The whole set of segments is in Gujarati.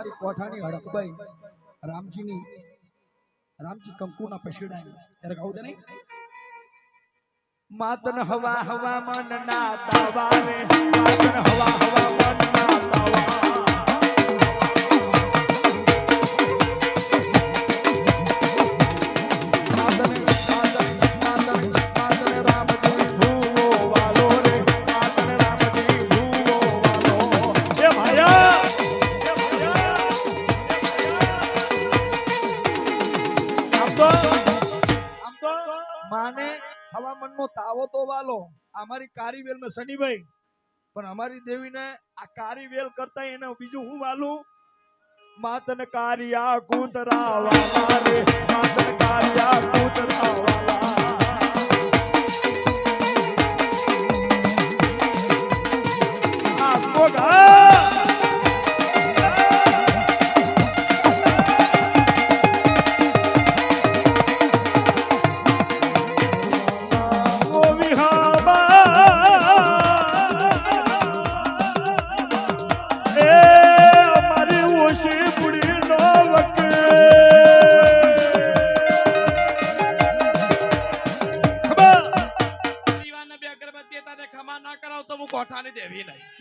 અમારી કોઠાની હડકબાઈ રામજી કંકુના પછીડા ત્યારે કહું દે નહીં માતન હવા હવા મન ના તાવા રે માતન હવા હવા મન ના તાવા હવામાન નો તાવો તો વાલો અમારી કારીવેલ માં શનિભાઈ પણ અમારી દેવીને આ કારીવેલ કરતા એને બીજું હું વાલું માતન કારિયા કૂતરા વાલા રે માતન કારિયા કૂતરા વાલા આ સોગા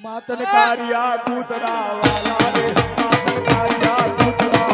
मातन कारिया कूतरा वाला रे मातन कारिया कूतरा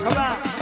Come on.